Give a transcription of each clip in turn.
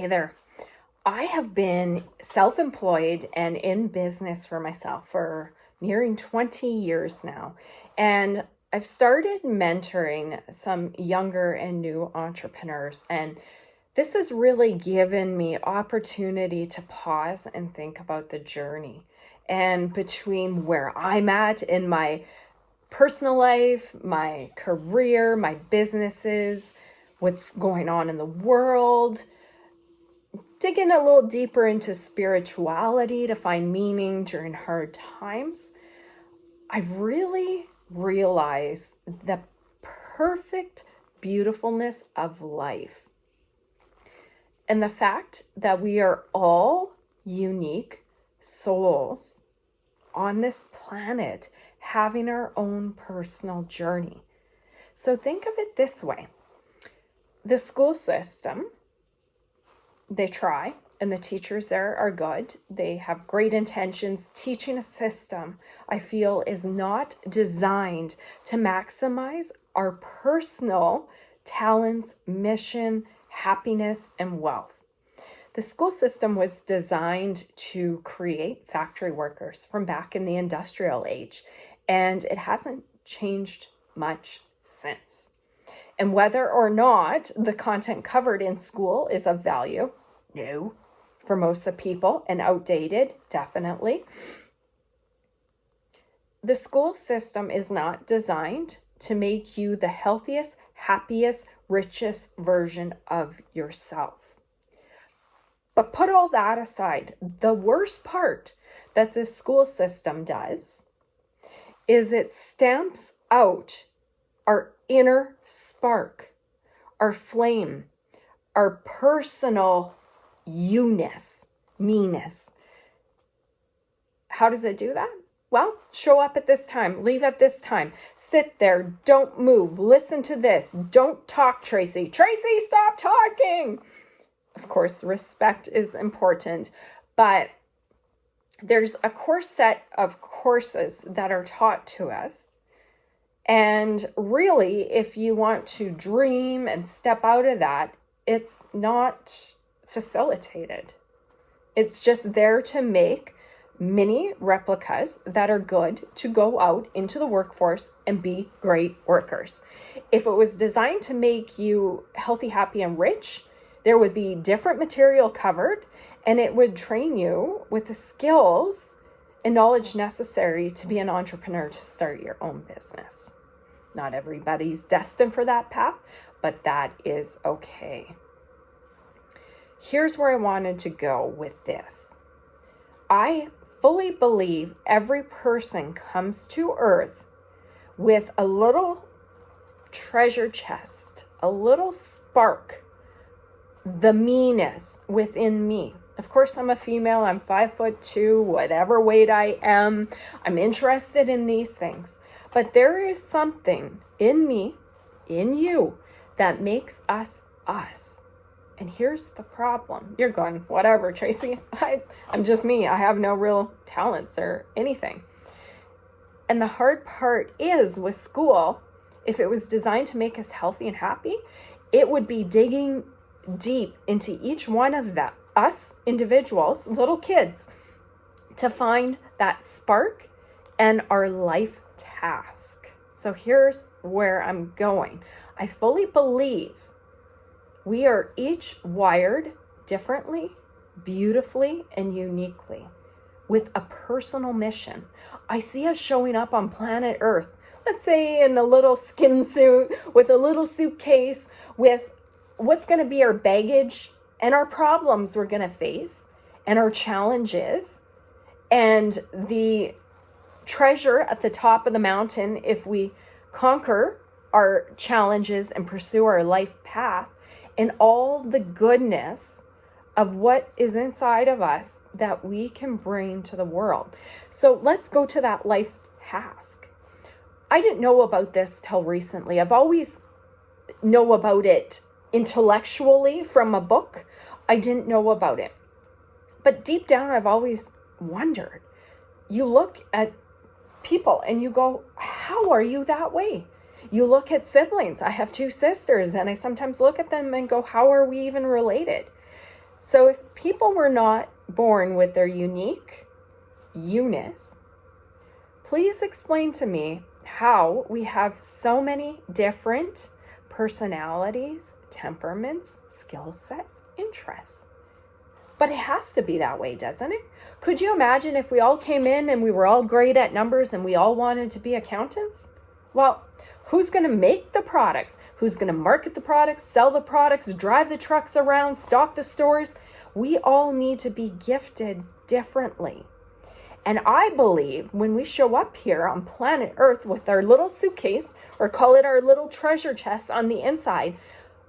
Hey there. I have been self-employed and in business for myself for nearing 20 years now. And I've started mentoring some younger and new entrepreneurs. And this has really given me opportunity to pause and think about the journey and between where I'm at in my personal life, my career, my businesses, what's going on in the world, digging a little deeper into spirituality to find meaning during hard times. I've really realized the perfect beautifulness of life and the fact that we are all unique souls on this planet having our own personal journey. So think of it this way. The school system, they try, and the teachers there are good. They have great intentions. Teaching a system, I feel, is not designed to maximize our personal talents, mission, happiness, and wealth. The school system was designed to create factory workers from back in the industrial age, and it hasn't changed much since. And whether or not the content covered in school is of value, no, for most of people, and outdated, definitely. The school system is not designed to make you the healthiest, happiest, richest version of yourself. But put all that aside, the worst part that this school system does is it stamps out our inner spark, our flame, our personal you-ness, me-ness. How does it do that? Well, show up at this time, leave at this time, sit there, don't move, listen to this, don't talk, Tracy. Tracy, stop talking! Of course, respect is important, but there's a core set of courses that are taught to us. And really, if you want to dream and step out of that, it's not facilitated. It's just there to make mini replicas that are good to go out into the workforce and be great workers. If it was designed to make you healthy, happy, and rich, there would be different material covered, and it would train you with the skills and knowledge necessary to be an entrepreneur to start your own business. Not everybody's destined for that path, but that is okay. Here's where I wanted to go with this. I fully believe every person comes to earth with a little treasure chest, a little spark, the meanness within me. Of course, I'm a female, I'm 5'2", whatever weight I am, I'm interested in these things. But there is something in me, in you, that makes us us. And here's the problem. You're going, whatever, Tracy, I'm just me. I have no real talents or anything. And the hard part is with school, if it was designed to make us healthy and happy, it would be digging deep into each one of us individuals, little kids, to find that spark and our life task. So here's where I'm going. I fully believe we are each wired differently, beautifully, and uniquely with a personal mission. I see us showing up on planet Earth, let's say in a little skin suit, with a little suitcase, with what's going to be our baggage and our problems we're going to face and our challenges and the treasure at the top of the mountain if we conquer our challenges and pursue our life path, and all the goodness of what is inside of us that we can bring to the world. So let's go to that life task. I didn't know about this till recently. I've always know about it intellectually from a book. I didn't know about it. But deep down, I've always wondered. You look at people and you go, how are you that way? You look at siblings. I have 2 sisters, and I sometimes look at them and go, how are we even related? So if people were not born with their unique you-ness, please explain to me how we have so many different personalities, temperaments, skill sets, interests. But it has to be that way, doesn't it? Could you imagine if we all came in and we were all great at numbers and we all wanted to be accountants? Well, who's going to make the products? Who's going to market the products, sell the products, drive the trucks around, stock the stores? We all need to be gifted differently. And I believe when we show up here on planet Earth with our little suitcase, or call it our little treasure chest on the inside,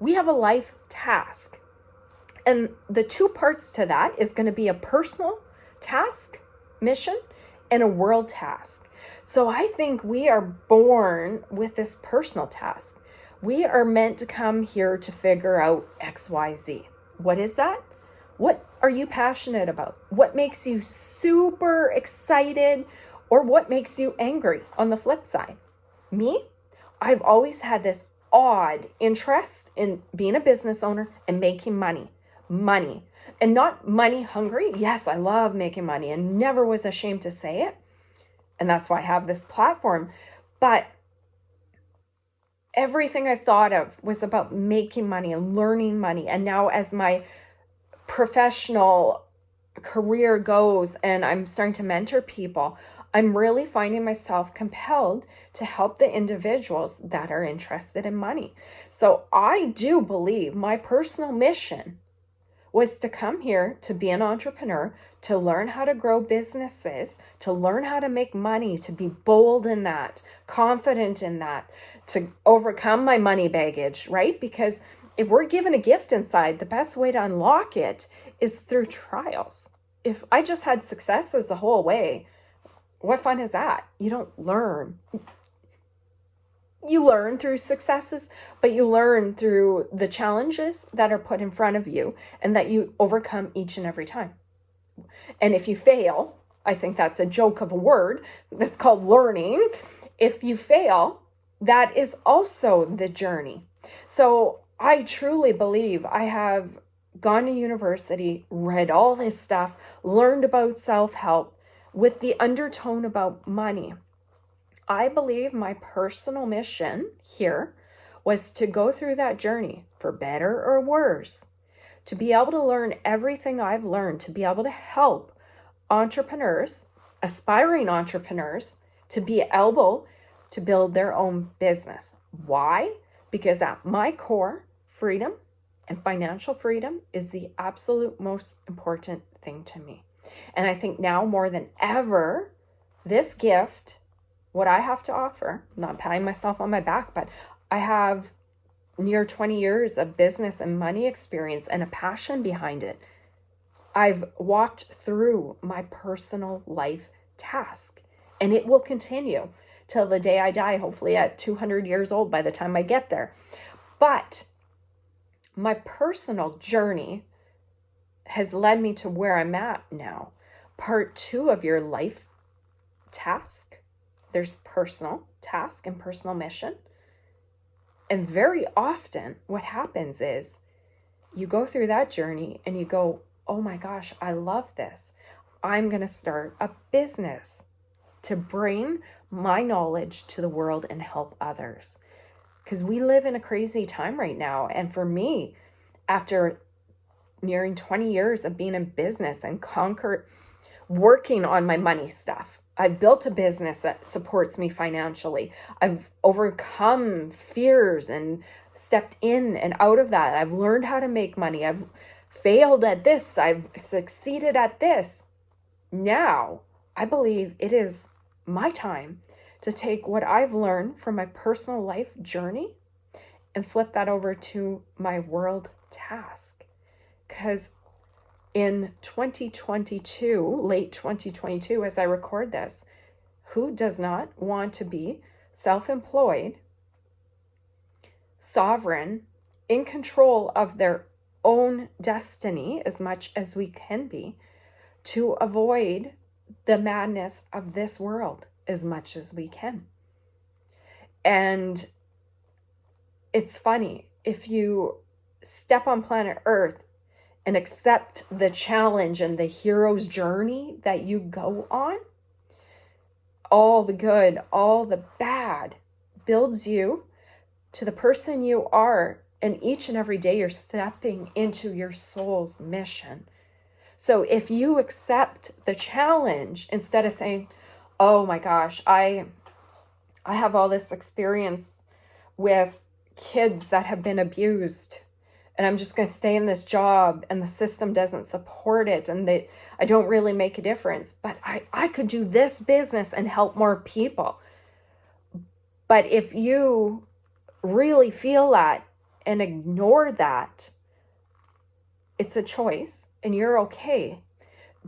we have a life task. And the two parts to that is going to be a personal task, mission, and a world task. So I think we are born with this personal task. We are meant to come here to figure out X, Y, Z. What is that? What are you passionate about? What makes you super excited, or what makes you angry on the flip side? Me, I've always had this odd interest in being a business owner and making money. And not money hungry. Yes, I love making money and never was ashamed to say it. And that's why I have this platform. But everything I thought of was about making money and learning money. And now as my professional career goes and I'm starting to mentor people, I'm really finding myself compelled to help the individuals that are interested in money. So I do believe my personal mission was to come here to be an entrepreneur, to learn how to grow businesses, to learn how to make money, to be bold in that, confident in that, to overcome my money baggage, right? Because if we're given a gift inside, the best way to unlock it is through trials. If I just had successes the whole way, what fun is that? You don't learn. You learn through successes, but you learn through the challenges that are put in front of you and that you overcome each and every time. And if you fail, I think that's a joke of a word that's called learning. If you fail, that is also the journey. So I truly believe I have gone to university, read all this stuff, learned about self-help with the undertone about money. I believe my personal mission here was to go through that journey, for better or worse, to be able to learn everything I've learned, to be able to help entrepreneurs, aspiring entrepreneurs, to be able to build their own business. Why? Because at my core, freedom and financial freedom is the absolute most important thing to me. And I think now more than ever, this gift, what I have to offer, not patting myself on my back, but I have near 20 years of business and money experience and a passion behind it. I've walked through my personal life task, and it will continue till the day I die, hopefully at 200 years old by the time I get there. But my personal journey has led me to where I'm at now. Part 2 of your life task. There's personal task and personal mission. And very often what happens is you go through that journey and you go, oh my gosh, I love this. I'm going to start a business to bring my knowledge to the world and help others. Because we live in a crazy time right now. And for me, after nearing 20 years of being in business and working on my money stuff, I've built a business that supports me financially. I've overcome fears and stepped in and out of that. I've learned how to make money. I've failed at this. I've succeeded at this. Now, I believe it is my time to take what I've learned from my personal life journey and flip that over to my world task. Because in 2022, late 2022, as I record this, who does not want to be self-employed, sovereign, in control of their own destiny as much as we can be, to avoid the madness of this world as much as we can? And it's funny, if you step on planet Earth and accept the challenge and the hero's journey that you go on, all the good, all the bad builds you to the person you are. And each and every day you're stepping into your soul's mission. So if you accept the challenge instead of saying, oh my gosh, I have all this experience with kids that have been abused, and I'm just going to stay in this job and the system doesn't support it, and I don't really make a difference, but I could do this business and help more people. But if you really feel that and ignore that, it's a choice and you're okay,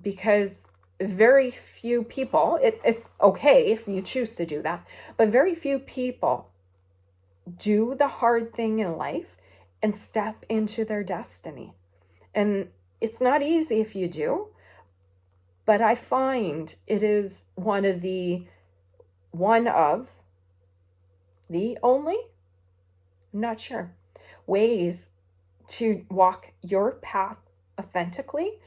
because very few people, it's okay if you choose to do that, but very few people do the hard thing in life and step into their destiny. And it's not easy if you do, but I find it is one of the only, I'm not sure, ways to walk your path authentically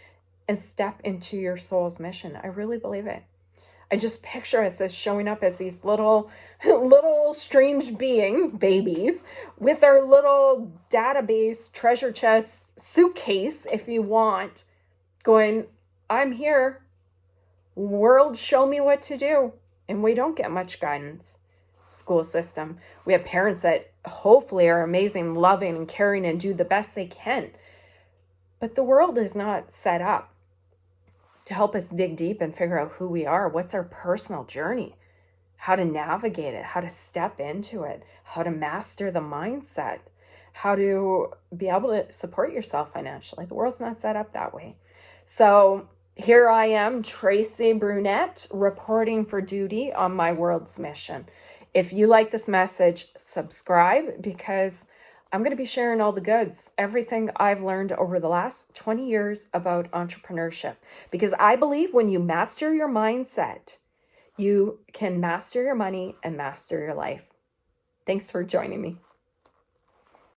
and step into your soul's mission. I really believe it. I just picture us as showing up as these little strange beings, babies, with our little database, treasure chest, suitcase, if you want, going, I'm here. World, show me what to do. And we don't get much guidance. School system. We have parents that hopefully are amazing, loving, and caring and do the best they can. But the world is not set up to help us dig deep and figure out who we are. What's our personal journey? How to navigate it, how to step into it, how to master the mindset, how to be able to support yourself financially. The world's not set up that way. So here I am, Tracy Brunette, reporting for duty on my world's mission. If you like this message, subscribe, because I'm going to be sharing all the goods, everything I've learned over the last 20 years about entrepreneurship. Because I believe when you master your mindset, you can master your money and master your life. Thanks for joining me.